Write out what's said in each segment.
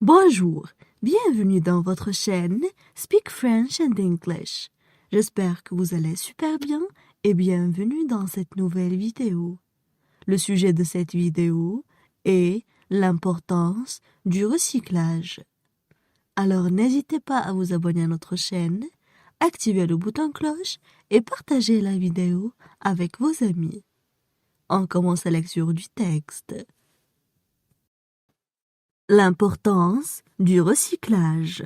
Bonjour, bienvenue dans votre chaîne Speak French and English. J'espère que vous allez super bien et bienvenue dans cette nouvelle vidéo. Le sujet de cette vidéo est l'importance du recyclage. Alors n'hésitez pas à vous abonner à notre chaîne, activer le bouton cloche et partager la vidéo avec vos amis. On commence la lecture du texte. L'importance du recyclage.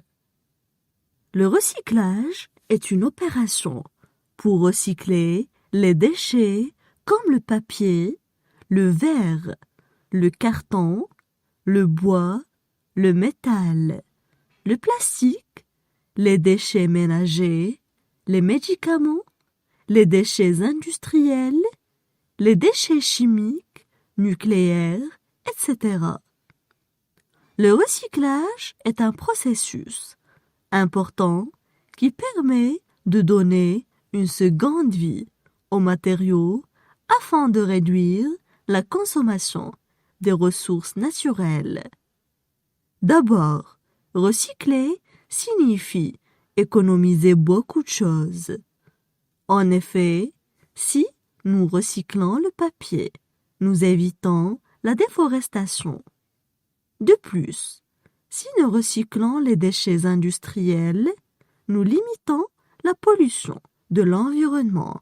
Le recyclage est une opération pour recycler les déchets comme le papier, le verre, le carton, le bois, le métal, le plastique, les déchets ménagers, les médicaments, les déchets industriels, les déchets chimiques, nucléaires, etc. Le recyclage est un processus important qui permet de donner une seconde vie aux matériaux afin de réduire la consommation des ressources naturelles. D'abord, recycler signifie économiser beaucoup de choses. En effet, si nous recyclons le papier, nous évitons la déforestation. De plus, si nous recyclons les déchets industriels, nous limitons la pollution de l'environnement.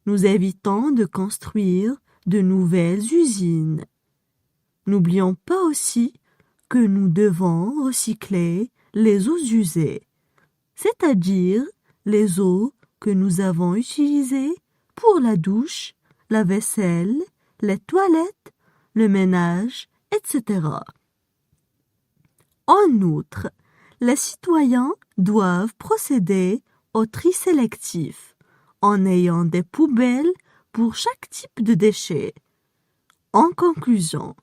Nous évitons de construire de nouvelles usines. N'oublions pas aussi que nous devons recycler les eaux usées, c'est-à-dire les eaux que nous avons utilisées pour la douche, la vaisselle, les toilettes, le ménage, etc. En outre, les citoyens doivent procéder au tri sélectif en ayant des poubelles pour chaque type de déchets. En conclusion,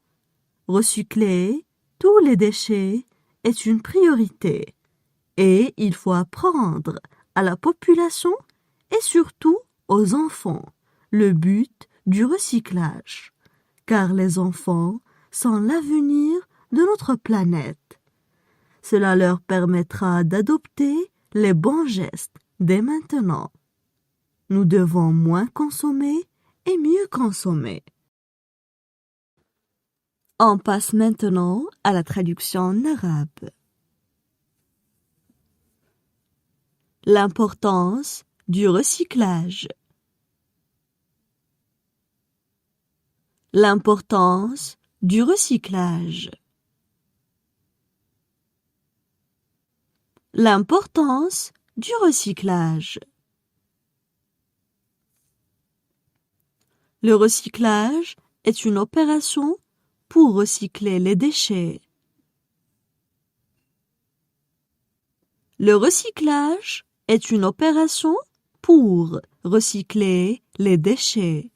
recycler tous les déchets est une priorité et il faut apprendre à la population et surtout aux enfants le but du recyclage, car les enfants sont l'avenir de notre planète. Cela leur permettra d'adopter les bons gestes dès maintenant. Nous devons moins consommer et mieux consommer. On passe maintenant à la traduction en arabe. L'importance du recyclage. L'importance du recyclage. L'importance du recyclage. Le recyclage est une opération pour recycler les déchets. Le recyclage est une opération pour recycler les déchets.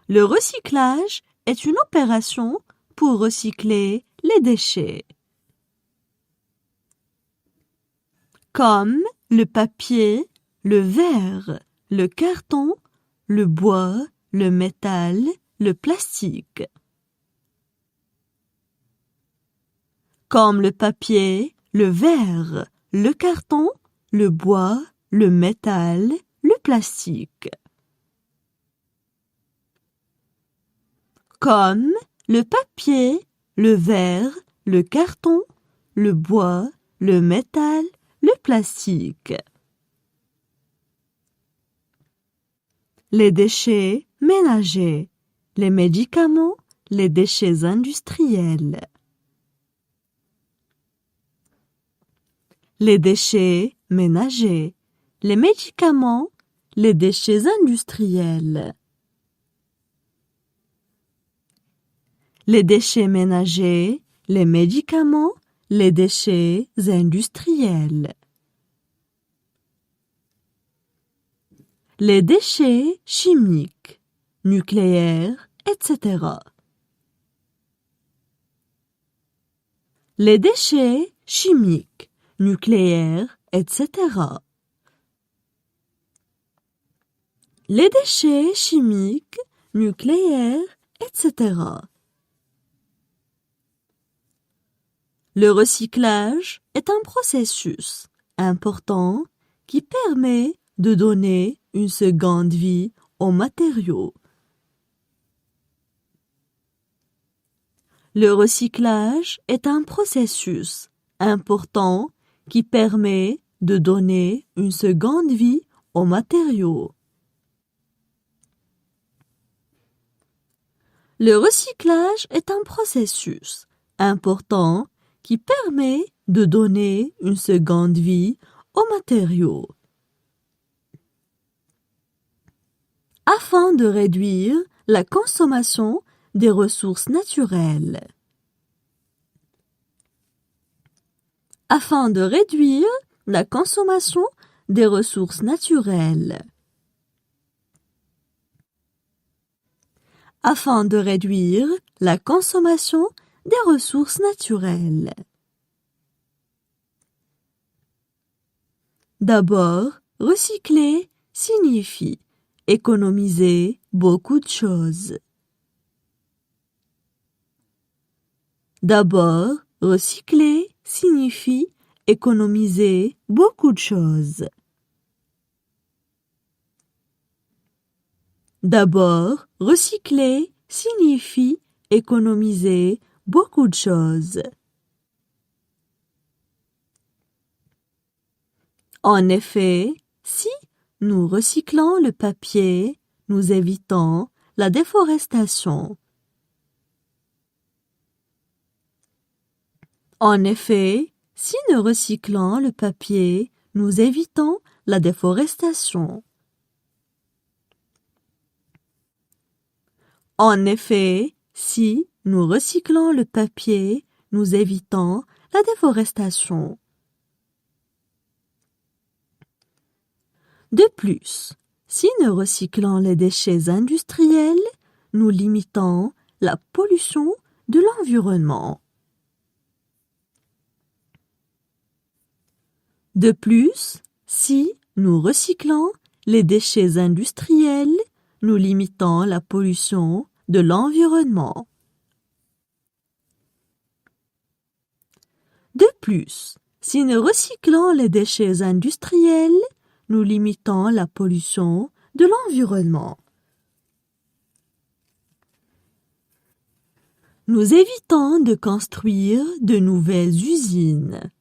Le recyclage est une opération pour recycler les déchets. Comme le papier, le verre, le carton, le bois, le métal, le plastique. Comme le papier, le verre, le carton, le bois, le métal, le plastique. Comme le papier, le verre, le carton, le bois, le métal, le plastique. Les déchets ménagers, les médicaments, les déchets industriels. Les déchets ménagers, les médicaments, les déchets industriels. Les déchets ménagers, les médicaments, les déchets industriels. Les déchets chimiques, nucléaires, etc. Les déchets chimiques, nucléaires, etc. Les déchets chimiques, nucléaires, etc. Le recyclage est un processus important qui permet de donner une seconde vie aux matériaux. Le recyclage est un processus important qui permet de donner une seconde vie aux matériaux. Le recyclage est un processus important qui permet de donner une seconde vie aux matériaux. Afin de réduire la consommation des ressources naturelles. Afin de réduire la consommation des ressources naturelles. Afin de réduire la consommation des ressources naturelles. D'abord, recycler signifie économiser beaucoup de choses. D'abord, recycler signifie économiser beaucoup de choses. D'abord, recycler signifie économiser beaucoup de choses. En effet, si nous recyclons le papier, nous évitons la déforestation. En effet, si nous recyclons le papier, nous évitons la déforestation. En effet, si nous recyclons le papier, nous évitons la déforestation. De plus, si nous recyclons les déchets industriels, nous limitons la pollution de l'environnement. De plus, si nous recyclons les déchets industriels, nous limitons la pollution de l'environnement. De plus, si nous recyclons les déchets industriels, nous limitons la pollution de l'environnement. Nous évitons de construire de nouvelles usines.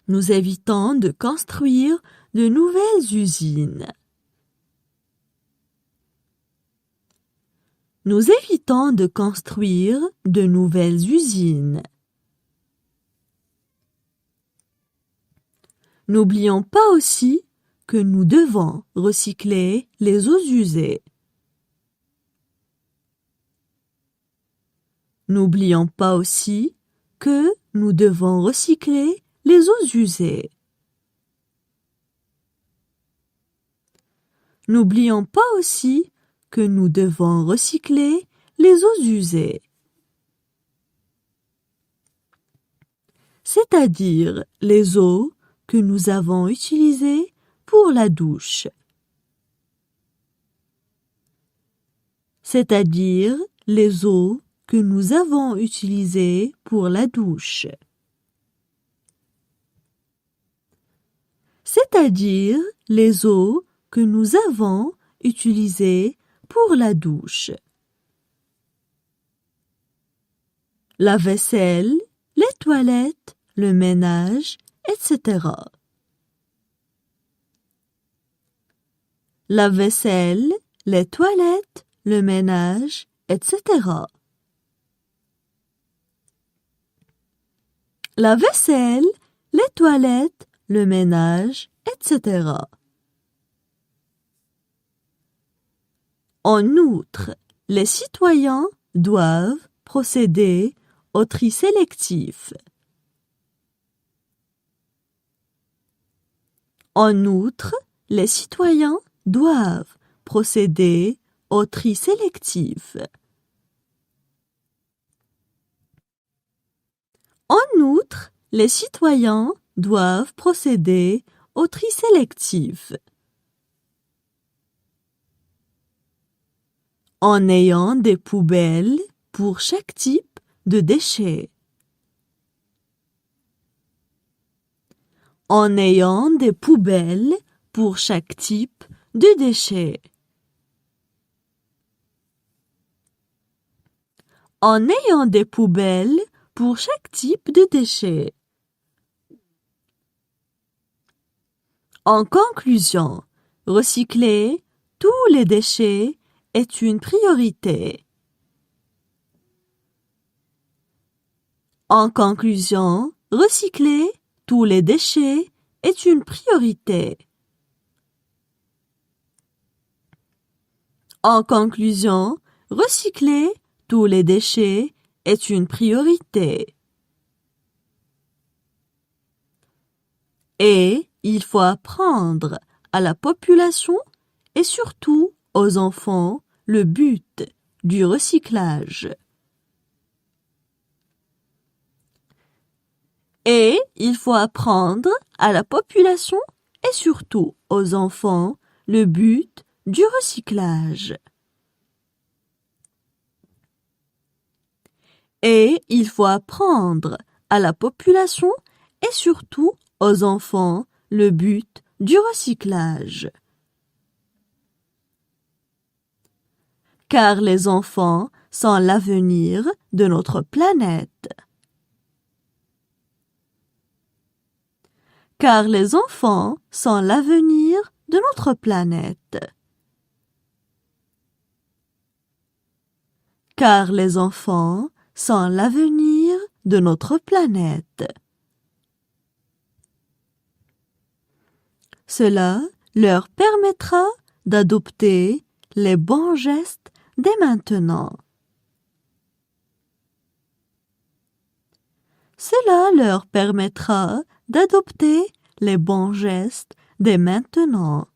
Nous évitons de construire de nouvelles usines. Nous évitons de construire de nouvelles usines. N'oublions pas aussi que nous devons recycler les eaux usées. N'oublions pas aussi que nous devons recycler les eaux usées. N'oublions pas aussi que nous devons recycler les eaux usées, c'est-à-dire les eaux que nous avons utilisées pour la douche, c'est-à-dire les eaux que nous avons utilisées pour la douche, c'est-à-dire les eaux que nous avons utilisées pour la douche. La vaisselle, les toilettes, le ménage, etc. La vaisselle, les toilettes, le ménage, etc. La vaisselle, les toilettes, le ménage, etc. En outre, les citoyens doivent procéder au tri sélectif. En outre, les citoyens doivent procéder au tri sélectif. En outre, les citoyens doivent procéder au tri sélectif. En ayant des poubelles pour chaque type de déchets. En ayant des poubelles pour chaque type de déchets. En ayant des poubelles pour chaque type de déchets. En conclusion, recycler tous les déchets est une priorité. En conclusion, recycler tous les déchets est une priorité. En conclusion, recycler tous les déchets est une priorité. Et il faut apprendre à la population et surtout aux enfants le but du recyclage. Et il faut apprendre à la population et surtout aux enfants le but du recyclage. Et il faut apprendre à la population et surtout aux enfants le but du recyclage. Car les enfants sont l'avenir de notre planète. Car les enfants sont l'avenir de notre planète. Car les enfants sont l'avenir de notre planète. Cela leur permettra d'adopter les bons gestes dès maintenant. Cela leur permettra d'adopter les bons gestes dès maintenant.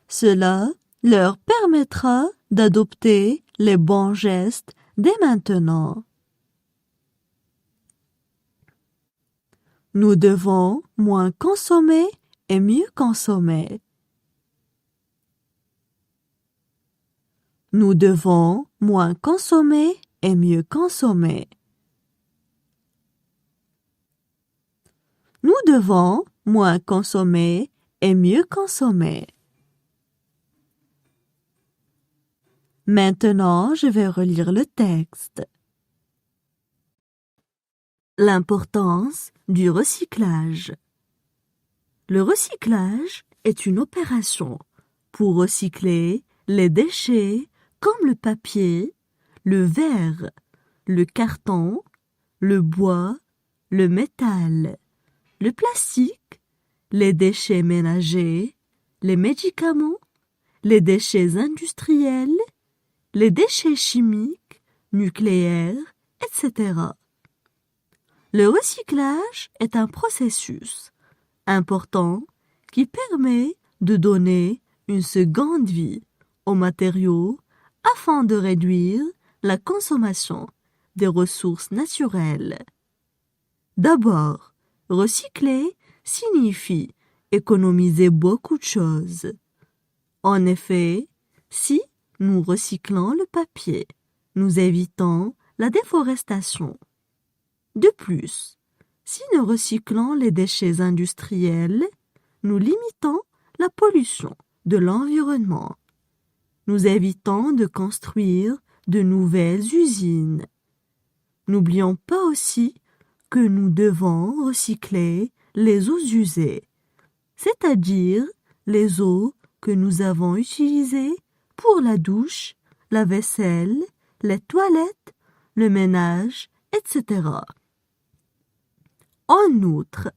Cela leur permettra d'adopter les bons gestes dès maintenant. Nous devons moins consommer et mieux consommer. Nous devons moins consommer et mieux consommer. Nous devons moins consommer et mieux consommer. Maintenant, je vais relire le texte. L'importance du recyclage. Le recyclage est une opération pour recycler les déchets comme le papier, le verre, le carton, le bois, le métal, le plastique, les déchets ménagers, les médicaments, les déchets industriels, les déchets chimiques, nucléaires, etc. Le recyclage est un processus important qui permet de donner une seconde vie aux matériaux afin de réduire la consommation des ressources naturelles. D'abord, recycler signifie économiser beaucoup de choses. En effet, si nous recyclons le papier, nous évitons la déforestation. De plus, si nous recyclons les déchets industriels, nous limitons la pollution de l'environnement. Nous évitons de construire de nouvelles usines. N'oublions pas aussi que nous devons recycler les eaux usées, c'est-à-dire les eaux que nous avons utilisées pour la douche, la vaisselle, les toilettes, le ménage, etc. En outre,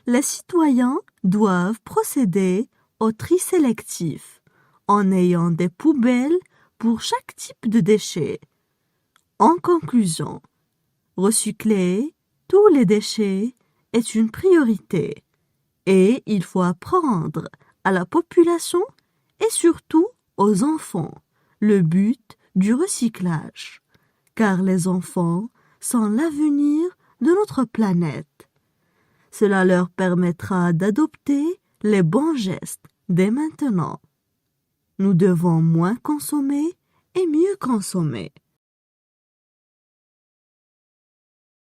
les citoyens doivent procéder au tri sélectif en ayant des poubelles pour chaque type de déchets. En conclusion, recycler tous les déchets est une priorité et il faut apprendre à la population et surtout aux enfants le but du recyclage, car les enfants sont l'avenir de notre planète. Cela leur permettra d'adopter les bons gestes dès maintenant. Nous devons moins consommer et mieux consommer.